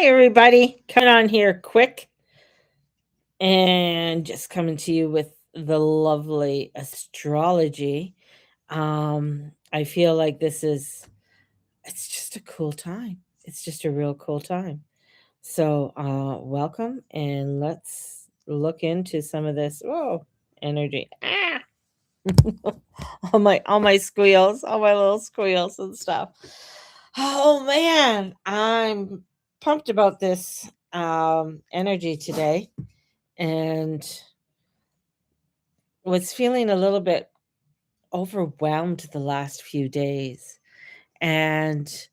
Hi, everybody. Coming on here quick and just coming to you with the lovely astrology. I feel like it's just a cool time. It's just a real cool time. So, welcome and let's look into some of this. Whoa, energy. All my squeals, all my little squeals and stuff. Oh man, I'm pumped about this energy today and was feeling a little bit overwhelmed the last few days and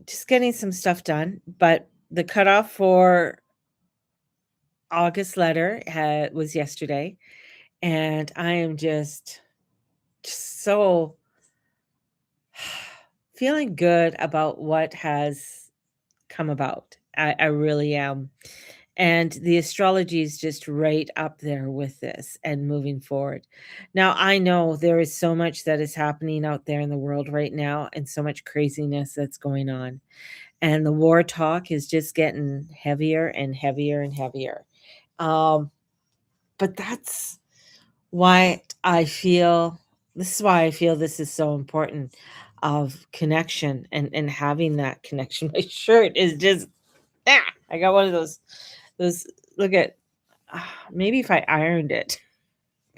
just getting some stuff done. But the cutoff for August letter was yesterday, and I am just so feeling good about what has come about. I really am. And the astrology is just right up there with this and moving forward. Now, I know there is so much that is happening out there in the world right now and so much craziness that's going on. And the war talk is just getting heavier and heavier and heavier. Um, but that's why I feel this is why I feel this is so important of connection and having that connection. My shirt is just I got one of those look at maybe if I ironed it.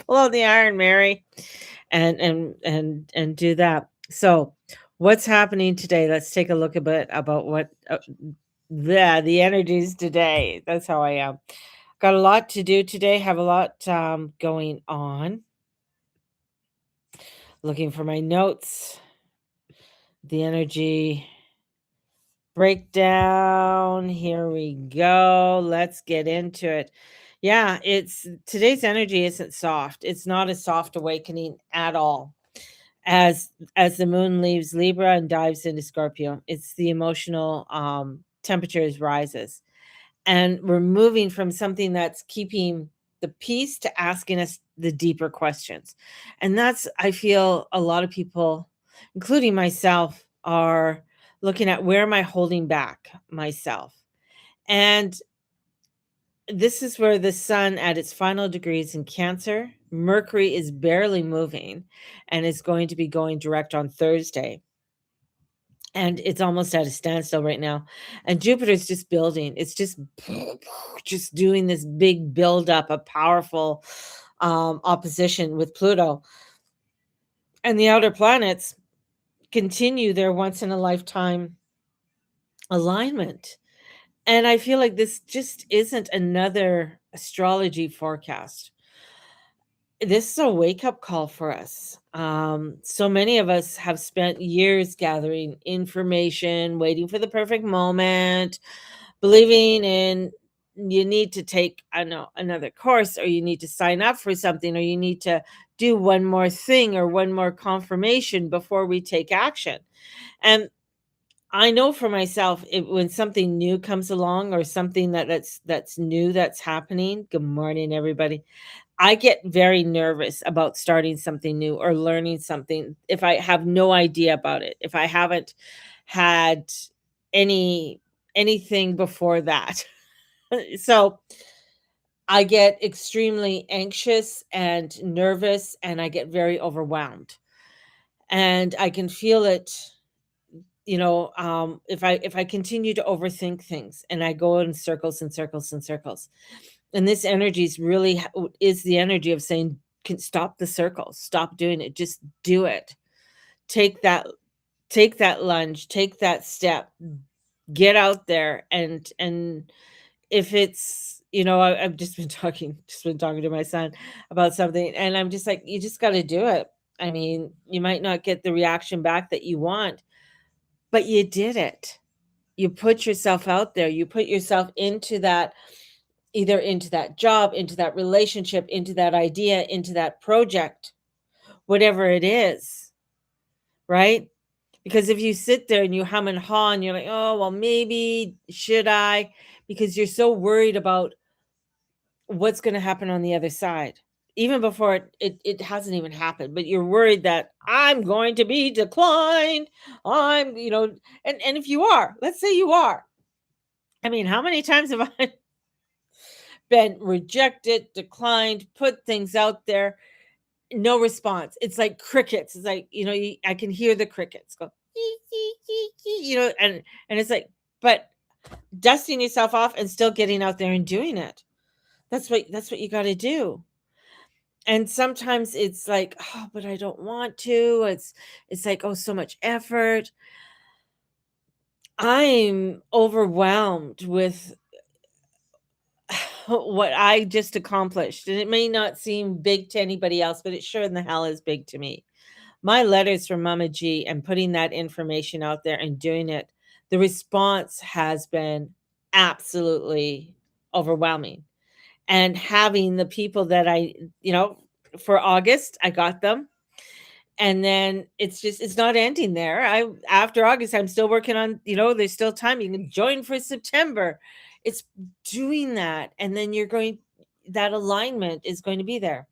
Pull out the iron, Mary, and do that. So, what's happening today? Let's take a look a bit about what the energies today. That's how I am. Got a lot to do today. Have a lot going on. Looking for my notes. The energy breakdown. Here we go. Let's get into it. Yeah, it's today's energy isn't soft. It's not a soft awakening at all. As the moon leaves Libra and dives into Scorpio, it's the emotional temperatures rises. And we're moving from something that's keeping the peace to asking us the deeper questions. And that's I feel a lot of people, including myself, are looking at where am I holding back myself? And this is where the sun at its final degrees in Cancer, Mercury is barely moving and is going to be going direct on Thursday. And it's almost at a standstill right now. And Jupiter's just building. It's just doing this big buildup, a powerful opposition with Pluto. And the outer planets continue their once in a lifetime alignment. And I feel like this just isn't another astrology forecast. This is a wake up call for us. So many of us have spent years gathering information, waiting for the perfect moment, believing in you need to take I know another course, or you need to sign up for something, or you need to do one more thing or one more confirmation before we take action. And I know for myself, when something new comes along or something that's new that's happening. Good morning, everybody. I get very nervous about starting something new or learning something if I have no idea about it. If I haven't had any anything before that. So I get extremely anxious and nervous and I get very overwhelmed. And I can feel it, if I continue to overthink things and I go in circles and circles and circles. And this energy is the energy of saying, can stop the circle, stop doing it, just do it. Take that, take that lunge, take that step, get out there and if it's I've just been talking to my son about something and I'm just like, you just got to do it. I mean, you might not get the reaction back that you want, but you did it. You put yourself out there. You put yourself into that, either into that job, into that relationship, into that idea, into that project, whatever it is, right? Because if you sit there and you hum and haw and you're like, oh, well, maybe should I? Because you're so worried about what's going to happen on the other side. Even before it hasn't even happened, but you're worried that I'm going to be declined. I'm, and if you are, let's say you are, I mean, how many times have I been rejected, declined, put things out there, no response? It's like crickets. It's like, I can hear the crickets go, "Ee, ee, ee, ee," and it's like, but dusting yourself off and still getting out there and doing it. That's what you got to do. And sometimes it's like, oh, but I don't want to. It's like, oh, so much effort. I'm overwhelmed with what I just accomplished. And it may not seem big to anybody else, but it sure in the hell is big to me. My letters from Mama G and putting that information out there and doing it, the response has been absolutely overwhelming. And having the people that you know, for August, I got them. And then it's not ending there. After August, I'm still working on, there's still time. You can join for September. It's doing that. And then that alignment is going to be there.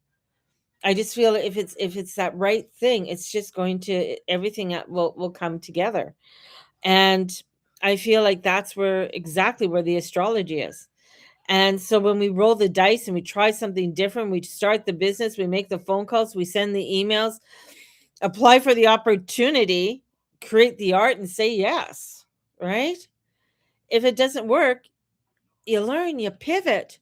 I just feel if it's that right thing, it's just going to everything will come together. And I feel like that's exactly where the astrology is. And so when we roll the dice and we try something different, we start the business, we make the phone calls, we send the emails, apply for the opportunity, create the art and say yes, right? If it doesn't work, you learn, you pivot,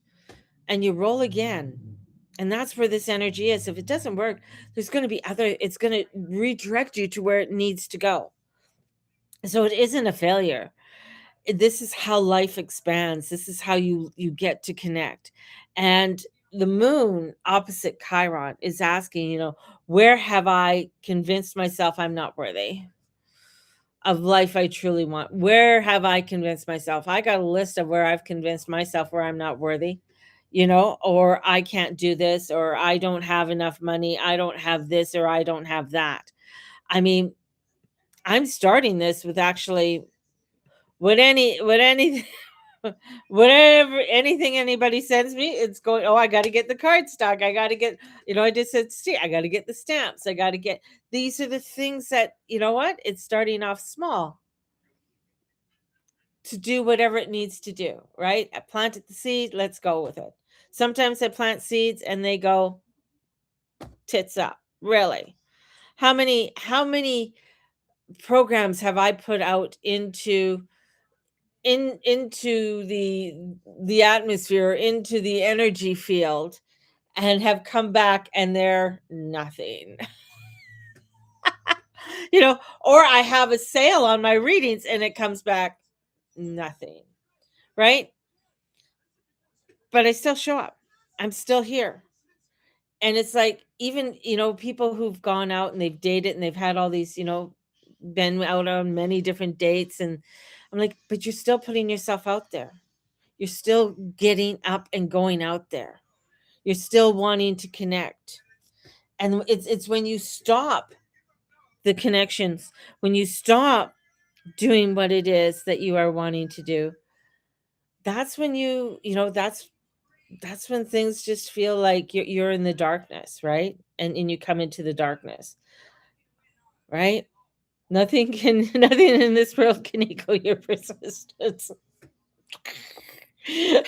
and you roll again. And that's where this energy is. If it doesn't work, there's going to be it's going to redirect you to where it needs to go. So it isn't a failure. This is how life expands. This is how you get to connect. And the moon opposite Chiron is asking, where have I convinced myself I'm not worthy of life I truly want? Where have I convinced myself? I got a list of where I've convinced myself where I'm not worthy, or I can't do this, or I don't have enough money, I don't have this, or I don't have that. I mean, I'm starting this with actually what any whatever anything anybody sends me, it's going, oh, I got to get the card stock. I got to get, I just said, see, I got to get the stamps. I got to get, these are the things that, what? It's starting off small to do whatever it needs to do, right? I planted the seed, let's go with it. Sometimes I plant seeds and they go tits up. Really? How many programs have I put out into the atmosphere, into the energy field, and have come back and they're nothing. Or I have a sale on my readings and it comes back nothing, right? But I still show up. I'm still here. And it's like, even, people who've gone out and they've dated and they've had all these, been out on many different dates. And I'm like, but you're still putting yourself out there. You're still getting up and going out there. You're still wanting to connect. And it's when you stop the connections, when you stop doing what it is that you are wanting to do, that's when that's when things just feel like you're in the darkness, right? And you come into the darkness, right? Nothing in this world can equal your persistence. True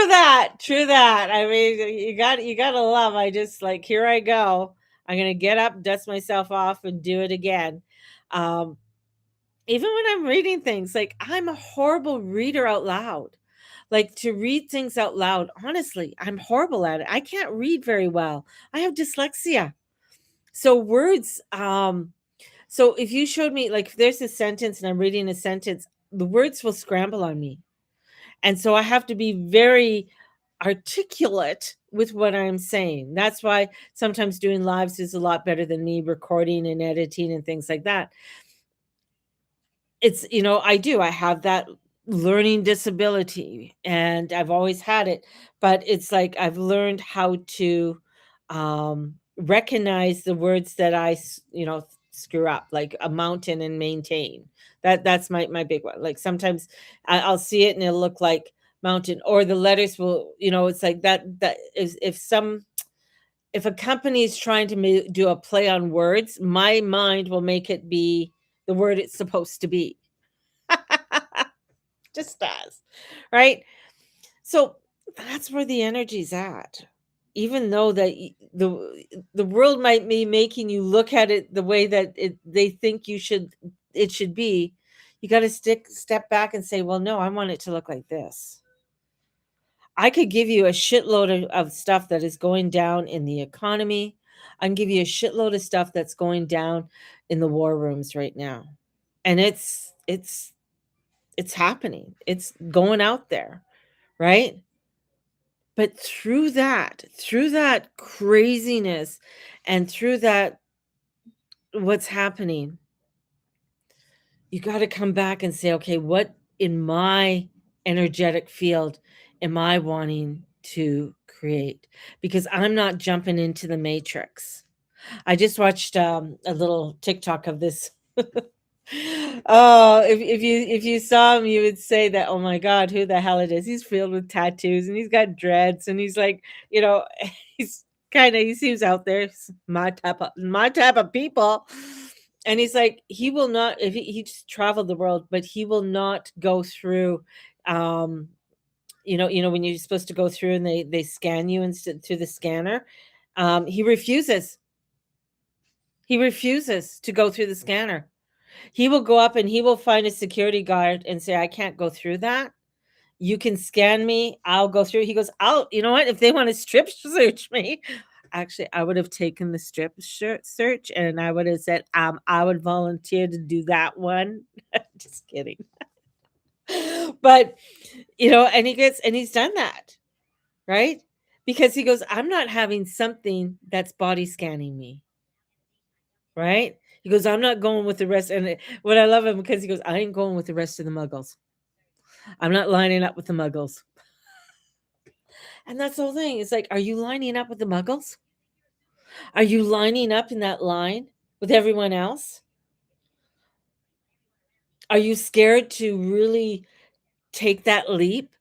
that. I mean, you gotta love. I just like, here I go. I'm gonna get up, dust myself off, and do it again. Um, Even when I'm reading things, like, I'm a horrible reader out loud. Like, to read things out loud, honestly, I'm horrible at it. I can't read very well. I have dyslexia. So so if you showed me, like, if there's a sentence and I'm reading a sentence, the words will scramble on me. And so I have to be very articulate with what I'm saying. That's why sometimes doing lives is a lot better than me recording and editing and things like that. I have that learning disability and I've always had it, but it's like I've learned how to recognize the words that screw up, like a mountain and maintain. That's my big one. Like sometimes I'll see it and it'll look like mountain, or the letters will, it's like that is, if a company is trying to do a play on words, my mind will make it be the word it's supposed to be. Just does, right? So that's where the energy's at. Even though that the world might be making you look at it the way that they think it should be, you got to step back and say, well, no, I want it to look like this. I could give you a shitload of stuff that is going down in the economy. I can give you a shitload of stuff that's going down in the war rooms right now. And it's happening. It's going out there, right? But through that craziness and through that what's happening, you got to come back and say, okay, what in my energetic field am I wanting to create? Because I'm not jumping into the matrix. I just watched a little TikTok of this. Oh, if you saw him, you would say that, oh my God, who the hell it is? He's filled with tattoos and he's got dreads and he's like, you know, he's he seems out there, he's my type of people. And he's like, he will not, if he just traveled the world, but he will not go through, um, when you're supposed to go through and they scan you through the scanner. He refuses. He refuses to go through the scanner. He will go up and he will find a security guard and say, I can't go through that. You can scan me. I'll go through. He goes, you know what? If they want to strip search me, actually, I would have taken the strip search and I would have said, I would volunteer to do that one. Just kidding. But, and he's done that, right? Because he goes, I'm not having something that's body scanning me. Right? He goes, I'm not going with the rest. And what I love him because he goes, I ain't going with the rest of the muggles. I'm not lining up with the muggles. And that's the whole thing. It's like, are you lining up with the muggles? Are you lining up in that line with everyone else? Are you scared to really take that leap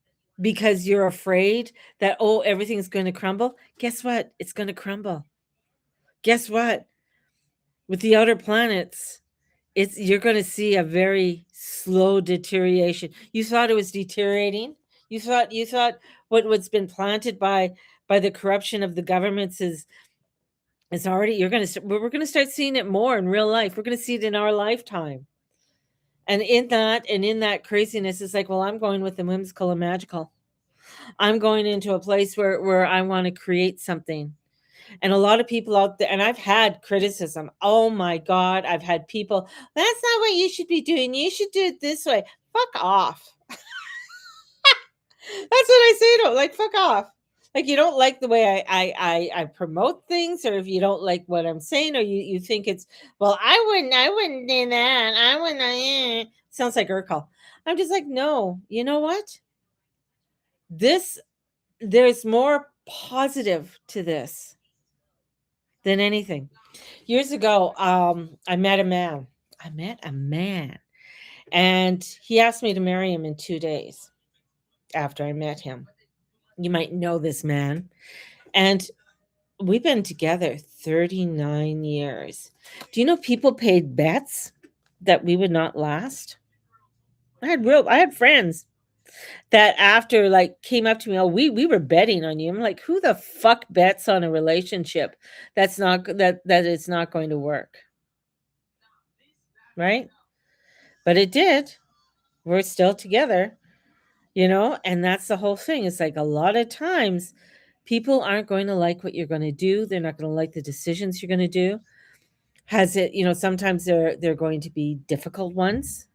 because you're afraid that, oh, everything's going to crumble? Guess what? It's going to crumble. Guess what? With the outer planets, you're going to see a very slow deterioration. You thought it was deteriorating. You thought what's been planted by the corruption of the governments is already. We're going to start seeing it more in real life. We're going to see it in our lifetime. And in that craziness, it's like, well, I'm going with the whimsical and magical. I'm going into a place where I want to create something. And a lot of people out there, and I've had criticism. Oh my God, I've had people, that's not what you should be doing. You should do it this way. Fuck off. That's what I say to them. Like, fuck off. Like, you don't like the way I promote things, or if you don't like what I'm saying, or you think it's, well, I wouldn't do that. I wouldn't. Sounds like Urkel. I'm just like, no, you know what? There's more positive to this than anything. Years ago, I met a man. I met a man, and he asked me to marry him in 2 days after I met him. You might know this man, and we've been together 39 years. Do you know people paid bets that we would not last? I had friends that after, like, came up to me, "Oh, we were betting on you." I'm like, "Who the fuck bets on a relationship that it's not going to work?" Right? But it did. We're still together, and that's the whole thing. It's like a lot of times people aren't going to like what you're going to do. They're not going to like the decisions you're going to do. Sometimes they're going to be difficult ones,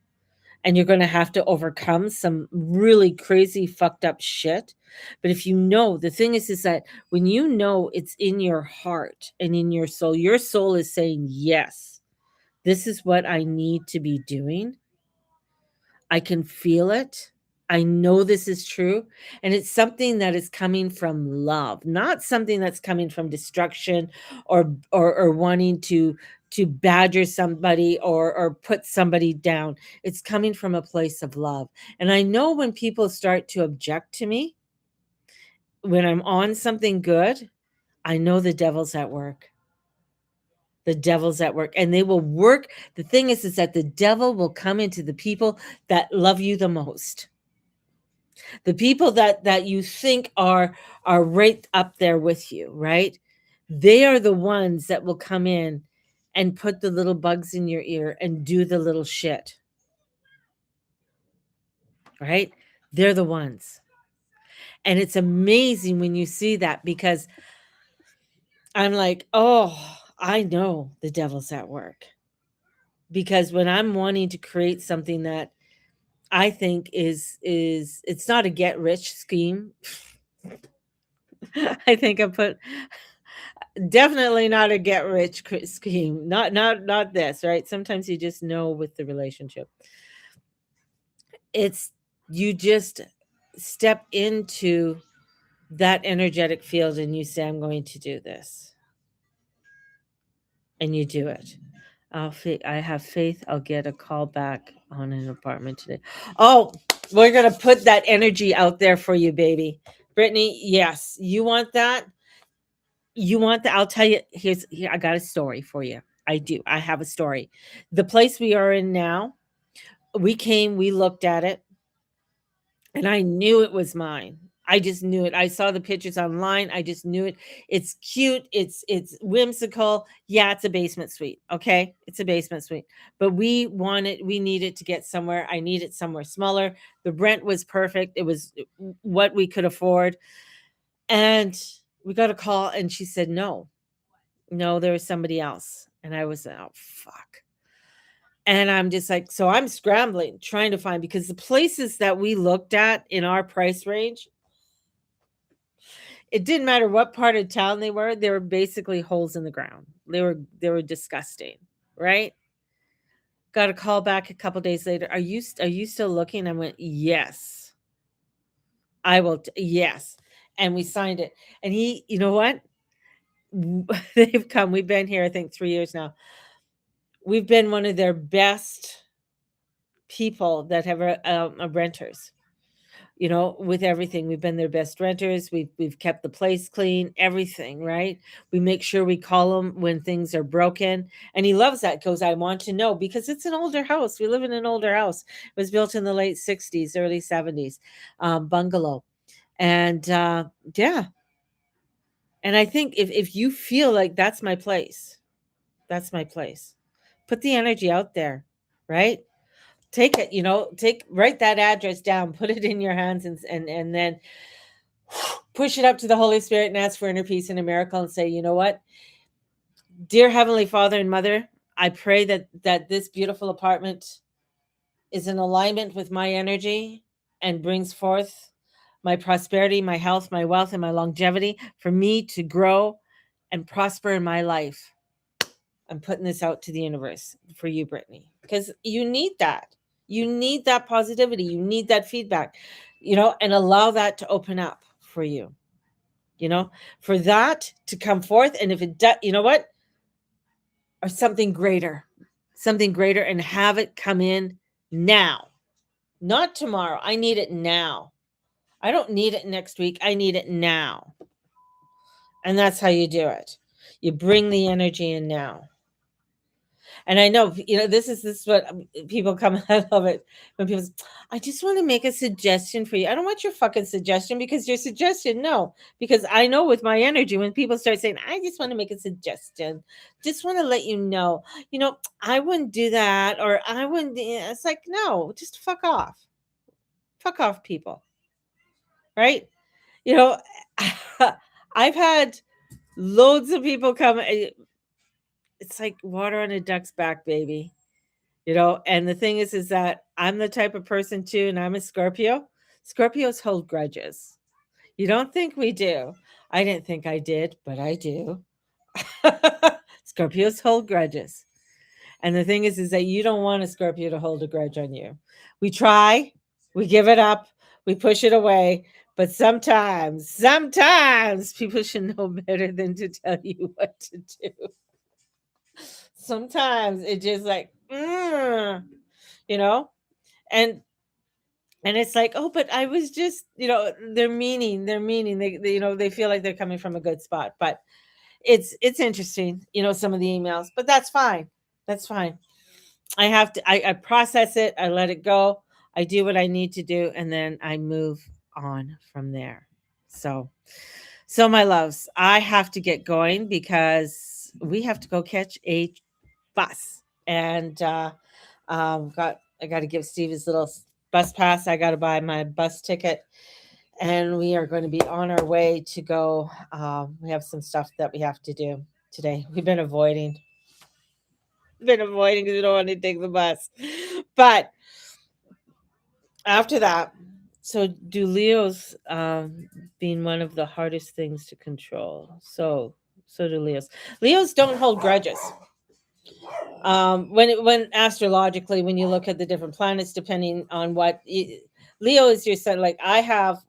and you're going to have to overcome some really crazy fucked up shit. But if the thing is that when it's in your heart and in your soul is saying, yes, this is what I need to be doing. I can feel it. I know this is true. And it's something that is coming from love, not something that's coming from destruction or wanting to badger somebody or put somebody down. It's coming from a place of love. And I know when people start to object to me, when I'm on something good, I know the devil's at work. The devil's at work, and they will work. The thing is that the devil will come into the people that love you the most. The people that you think are right up there with you, right? They are the ones that will come in and put the little bugs in your ear and do the little shit, right? They're the ones. And it's amazing when you see that, because I'm like, "Oh, I know the devil's at work." Because when I'm wanting to create something that I think is it's not a get rich scheme. I think I put definitely not a get rich scheme. Not this, right? Sometimes you just know with the relationship. It's you just step into that energetic field and you say, I'm going to do this. And you do it. I have faith I'll get a call back on an apartment today. Oh, we're gonna put that energy out there for you, baby. Brittany, yes, you want that. You want that. I'll tell you. Here, I got a story for you. I do. I have a story. The place we are in now, we came, we looked at it, and I knew it was mine. I just knew it. I saw the pictures online. I just knew it. It's cute. It's whimsical. Yeah, it's a basement suite. Okay, it's a basement suite. But we needed to get somewhere. I needed somewhere smaller. The rent was perfect. It was what we could afford. And we got a call, and she said no. No, there was somebody else. And I was, oh fuck. And I'm just like, so I'm scrambling, trying to find, because the places that we looked at in our price range, it didn't matter what part of town they were basically holes in the ground. They were disgusting, right? Got a call back a couple days later. Are you still looking? I went, yes, I will. Yes, and we signed it. And he, you know what? They've come. We've been here, I think, 3 years now. We've been one of their best people that have renters. With everything, we've been their best renters. We've kept the place clean, everything, right? We make sure we call them when things are broken, and he loves that. Goes, I want to know, because it's an older house. We live in an older house. It was built in the late '60s, early '70s, bungalow, and yeah. And I think if you feel like that's my place, that's my place. Put the energy out there, right? Take it, write that address down, put it in your hands, and then push it up to the Holy Spirit and ask for inner peace and a miracle, and say, you know what, dear Heavenly Father and Mother, I pray that this beautiful apartment is in alignment with my energy and brings forth my prosperity, my health, my wealth, and my longevity for me to grow and prosper in my life. I'm putting this out to the universe for you, Brittany, because you need that. You need that positivity. You need that feedback, and allow that to open up for you, for that to come forth. And if it does, you know what? Or something greater, and have it come in now, not tomorrow. I need it now. I don't need it next week. I need it now. And that's how you do it. You bring the energy in now. And I know, this is what people come. I love it when people say, I just want to make a suggestion for you. I don't want your fucking suggestion, because your suggestion, no, because I know with my energy, when people start saying, I just want to make a suggestion, just want to let you know, I wouldn't do that, or I wouldn't. It's like, no, just fuck off, people, right? You know, I've had loads of people come. It's like water on a duck's back, baby. And the thing is that I'm the type of person too, and I'm a Scorpio. Scorpios hold grudges. You don't think we do. I didn't think I did, but I do. Scorpios hold grudges. And the thing is that you don't want a Scorpio to hold a grudge on you. We try, we give it up, we push it away, but sometimes people should know better than to tell you what to do. Sometimes it just like, you know, and it's like, oh, but I was just, they're meaning, they feel like they're coming from a good spot. But it's interesting, some of the emails, but that's fine. That's fine. I process it, I let it go, I do what I need to do, and then I move on from there. So, so my loves, I have to get going because we have to go catch a bus, and got I got to give Steve his little bus pass. I got to buy my bus ticket, and we are going to be on our way to go. We have some stuff that we have to do today. We've been avoiding because we don't want to take the bus, but after that, so do Leos, being one of the hardest things to control. So do Leos. Leos don't hold grudges. When astrologically, when you look at the different planets, depending on Leo is your sun. Like I have,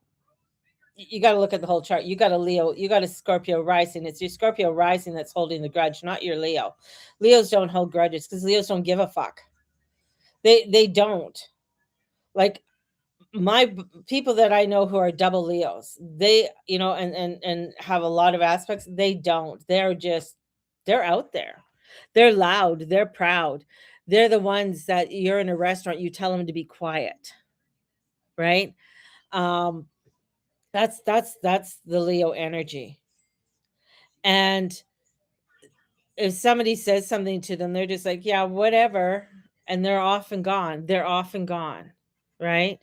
you got to look at the whole chart. You got a Leo, you got a Scorpio rising. It's your Scorpio rising that's holding the grudge, not your Leo. Leos don't hold grudges because Leos don't give a fuck. They don't. Like people that I know who are double Leos, they, and have a lot of aspects, they don't. They're out there. They're loud, they're proud. They're the ones that you're in a restaurant, you tell them to be quiet, right? Um that's the Leo energy. And if somebody says something to them, they're just like, yeah, whatever, and they're off and gone. They're off and gone, right?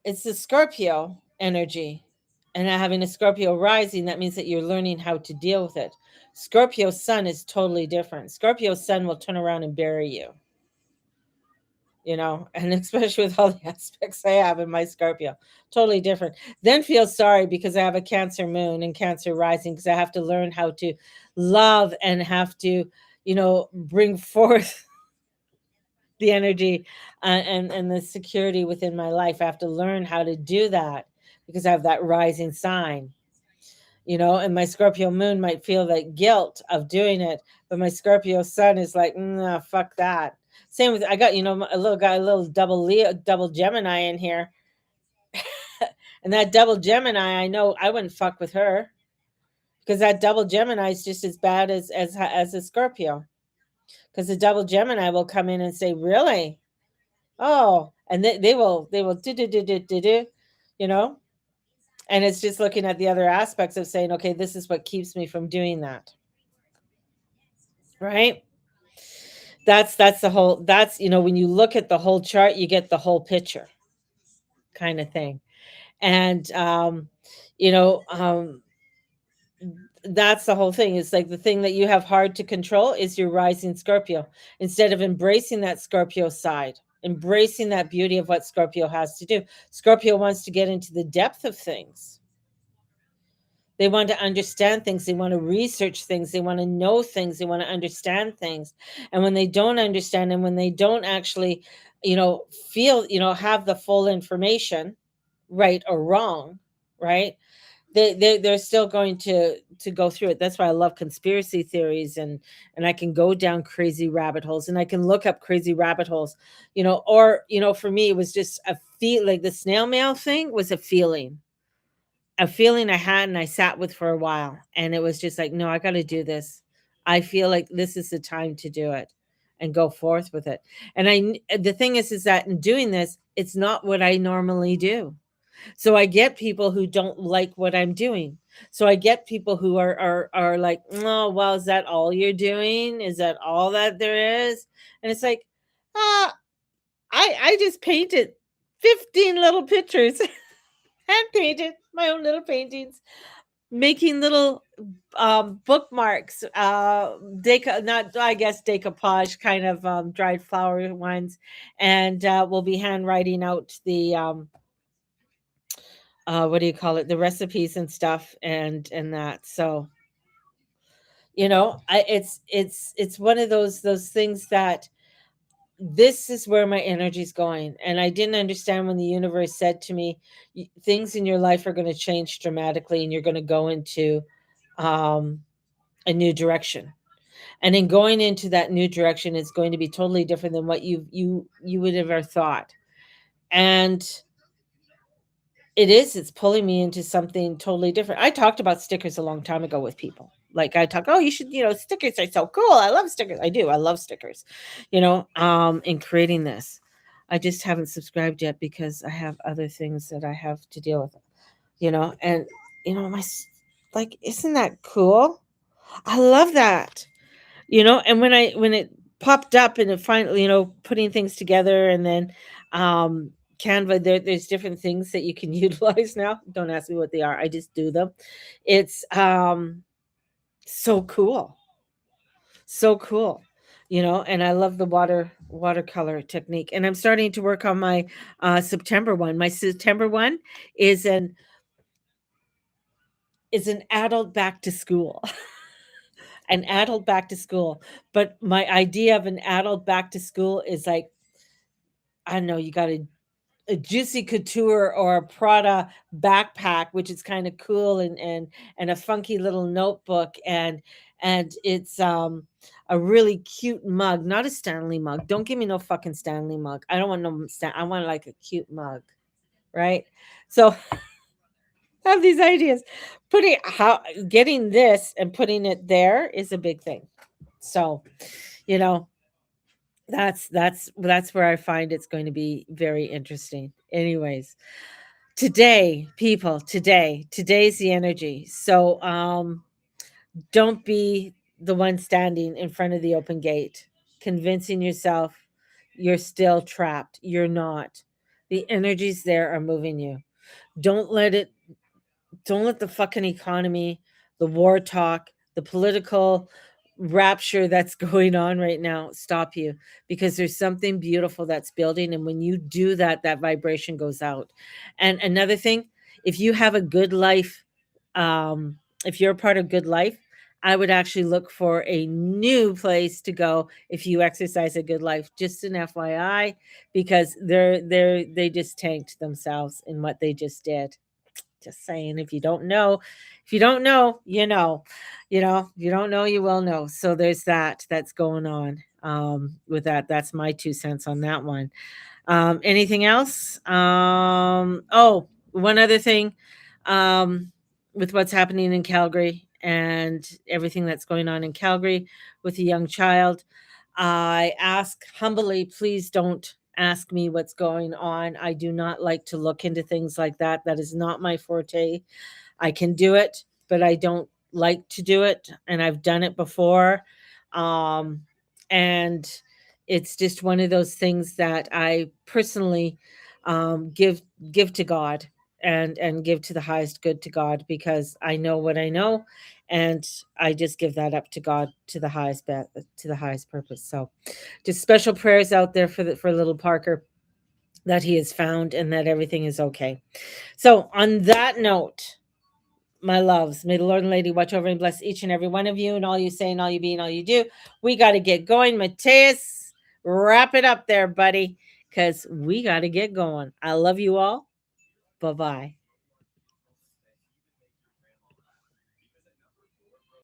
It's the Scorpio energy. And having a Scorpio rising, that means that you're learning how to deal with it. Scorpio sun is totally different. Scorpio sun will turn around and bury you, and especially with all the aspects I have in my Scorpio, totally different. Then feel sorry because I have a Cancer moon and Cancer rising, because I have to learn how to love and have to, bring forth the energy, and the security within my life. I have to learn how to do that because I have that rising sign, and my Scorpio moon might feel that guilt of doing it, but my Scorpio sun is like, nah, fuck that. Same with, I got, a little guy, a little double Leo, double Gemini in here. And that double Gemini, I know I wouldn't fuck with her, because that double Gemini is just as bad as a Scorpio. Because the double Gemini will come in and say, really? Oh, and they will do, you know, and it's just looking at the other aspects of saying, okay, this is what keeps me from doing that, right? That's the whole, that's, when you look at the whole chart, you get the whole picture, kind of thing. And you know, that's the whole thing. It's like the thing that you have hard to control is your rising Scorpio. Instead of embracing that Scorpio side, embracing that beauty of what Scorpio has to do. Scorpio wants to get into the depth of things. They want to understand things. They want to research things. They want to know things. They want to understand things. And when they don't understand, and when they don't actually, feel, have the full information, right or wrong, right? They're still going to go through it. That's why I love conspiracy theories, and I can go down crazy rabbit holes, and I can look up crazy rabbit holes, or for me it was just a feel, like the snail mail thing was a feeling I had, and I sat with for a while, and it was just like, no, I got to do this. I feel like this is the time to do it and go forth with it. And the thing is that in doing this, it's not what I normally do. So I get people who don't like what I'm doing. So I get people who are like, oh, well, is that all you're doing? Is that all that there is? And it's like, ah, I just painted 15 little pictures, hand painted my own little paintings, making little bookmarks, not, I guess, decoupage kind of, dried flower ones, and we'll be handwriting out the what do you call it, the recipes and stuff, and that. So it's one of those things that this is where my energy's going. And I didn't understand when the universe said to me, things in your life are going to change dramatically, and you're going to go into um a new direction. And in going into that new direction, it's going to be totally different than what you would have ever thought. And it's pulling me into something totally different. I talked about stickers a long time ago with people. Like I talk, oh, you should, stickers are so cool. I love stickers. I do. I love stickers, in creating this. I just haven't subscribed yet because I have other things that I have to deal with, you know, and you know, like, isn't that cool? I love that. You know, and when it popped up and it finally, you know, putting things together and then Canva, there's different things that you can utilize now. Don't ask me what they are. I just do them. It's so cool. So cool. You know, and I love the watercolor technique. And I'm starting to work on my September one. My September one is an adult back to school. An adult back to school. But my idea of an adult back to school is like, I don't know, you got a Juicy Couture or a Prada backpack, which is kind of cool, and a funky little notebook, and it's a really cute mug, not a Stanley mug. Don't give me no fucking Stanley mug. I don't want no I want like a cute mug, right? So I have these ideas. Putting how Getting this and putting it there is a big thing. So, you know, that's where I find it's going to be very interesting. Anyways, today's the energy. So don't be the one standing in front of the open gate, convincing yourself you're still trapped. You're not. The energies there are moving you. Don't let it don't let the fucking economy, the war talk, the political rapture that's going on right now stop you, because there's something beautiful that's building, and when you do that, that vibration goes out. And another thing, if you have a good life, if you're a part of good life, I would actually look for a new place to go if you exercise a good life. Just an FYI, because they just tanked themselves in what they just did. Just saying, if you don't know, you know. You know, if you don't know, you will know. So there's that's going on. With that, that's my 2 cents on that one. Anything else? Oh, one other thing, um, with what's happening in Calgary and everything that's going on in Calgary with a young child, I ask humbly, please don't ask me what's going on. I do not like to look into things like that. That is not my forte. I can do it, but I don't like to do it, and I've done it before. Um, and it's just one of those things that I personally give to God, and give to the highest good to God, because I know what I know, and I just give that up to God, to the to the highest purpose. So, just special prayers out there for little Parker, that he is found and that everything is okay. So, on that note, my loves, may the Lord and Lady watch over and bless each and every one of you, and all you say and all you be and all you do. We got to get going. Mateus, wrap it up there, buddy, because we got to get going. I love you all. Bye bye.